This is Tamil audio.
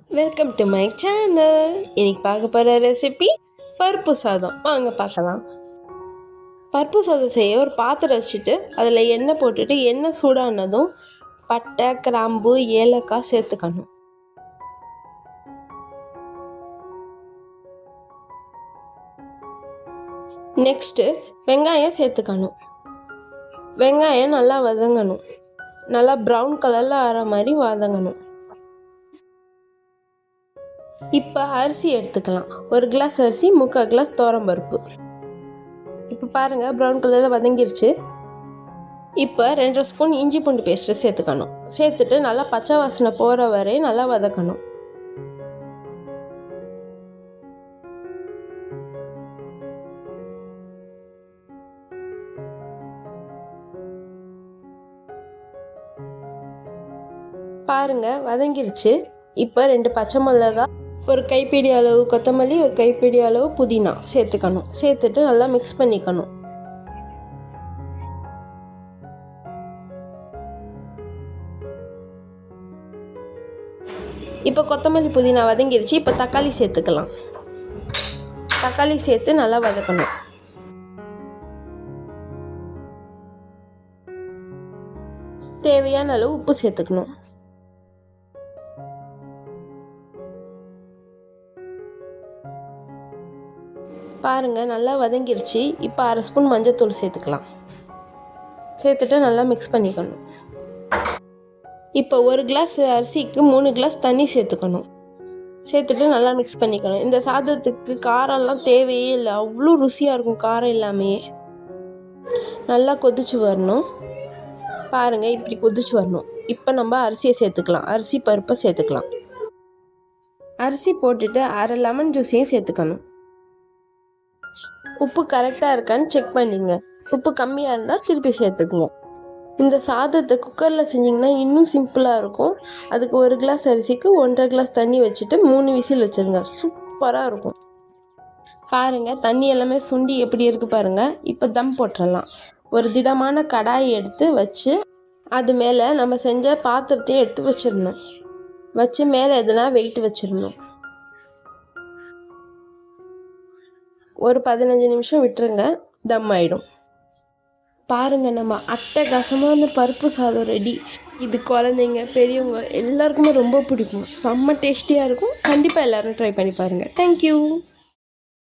Welcome to my channel. இன்னைக்கு பார்க்க போகிற ரெசிபி பருப்பு சாதம். வாங்க பார்க்கலாம். பருப்பு சாதம் செய்ய ஒரு பாத்திரம் வச்சுட்டு அதில் எண்ணெய் போட்டுட்டு எண்ணெய் சூடானதும் பட்டை, கிராம்பு, ஏலக்காய் சேர்த்துக்கணும். நெக்ஸ்ட்டு வெங்காயம் சேர்த்துக்கணும். வெங்காயம் நல்லா வதங்கணும். நல்லா ப்ரௌன் கலரில் ஆகிற மாதிரி வதங்கணும். இப்போ அரிசி எடுத்துக்கலாம். 1 கிளாஸ் அரிசி, 3/4 கிளாஸ் துவரம்பருப்பு. இப்போ பாருங்கள், ப்ரௌன் கலரில் வதங்கிருச்சு. இப்போ 2 ஸ்பூன் இஞ்சி பூண்டு பேஸ்ட்டு சேர்த்துக்கணும். சேர்த்துட்டு நல்லா பச்சை வாசனை போகிற வரை நல்லா வதக்கணும். பாருங்கள், வதங்கிருச்சு. இப்போ 2 பச்சை மிளகாய், ஒரு கைப்பிடி அளவு கொத்தமல்லி, ஒரு கைப்பிடி அளவு புதினா சேர்த்துக்கணும். சேர்த்துட்டு நல்லா மிக்ஸ் பண்ணிக்கணும். இப்போ கொத்தமல்லி புதினா வதங்கிருச்சு. இப்போ தக்காளி சேர்த்துக்கலாம். தக்காளி சேர்த்து நல்லா வதக்கணும். தேவையான அளவு உப்பு சேர்த்துக்கணும். பாருங்கள், நல்லா வதங்கிருச்சு. இப்போ 1/2 ஸ்பூன் மஞ்சள்தூள் சேர்த்துக்கலாம். சேர்த்துட்டு நல்லா மிக்ஸ் பண்ணிக்கணும். இப்போ 1 கிளாஸ் அரிசிக்கு 3 கிளாஸ் தண்ணி சேர்த்துக்கணும். சேர்த்துட்டு நல்லா மிக்ஸ் பண்ணிக்கணும். இந்த சாதத்துக்கு காரம்லாம் தேவையே இல்லை, அவ்வளோ ருசியாக இருக்கும் காரம் இல்லாமையே. நல்லா கொதிச்சு வரணும். பாருங்கள், இப்படி கொதிச்சு வரணும். இப்போ நம்ம அரிசியை சேர்த்துக்கலாம். அரிசி பருப்பை சேர்த்துக்கலாம். அரிசி போட்டுட்டு 1/2 லெமன் ஜூஸையும் சேர்த்துக்கணும். உப்பு கரெக்டாக இருக்கான்னு செக் பண்ணிங்க. உப்பு கம்மியாக இருந்தால் திருப்பி சேர்த்துக்குங்க. இந்த சாதத்தை குக்கரில் செஞ்சிங்கன்னா இன்னும் சிம்பிளாக இருக்கும். அதுக்கு 1 கிளாஸ் அரிசிக்கு 1.5 கிளாஸ் தண்ணி வச்சுட்டு 3 விசில் வச்சுருங்க. சூப்பராக இருக்கும். பாருங்கள், தண்ணி எல்லாமே சுண்டி எப்படி இருக்குது பாருங்கள். இப்போ தம் போட்டுடலாம். ஒரு திடமான கடாயை எடுத்து வச்சு அது மேலே நம்ம செஞ்ச பாத்திரத்தையும் எடுத்து வச்சிடணும். வச்சு மேலே எதுனா வெயிட் வச்சிடணும். ஒரு 15 நிமிஷம் விட்டுருங்க, தம் ஆகிடும். பாருங்கள், நம்ம அட்டகாசமான பருப்பு சாதம் ரெடி. இது குழந்தைங்க, பெரியவங்க எல்லாருக்குமே ரொம்ப பிடிக்கும். செம்ம டேஸ்டியாக இருக்கும். கண்டிப்பாக எல்லோரும் ட்ரை பண்ணி பாருங்கள். தேங்க்யூ.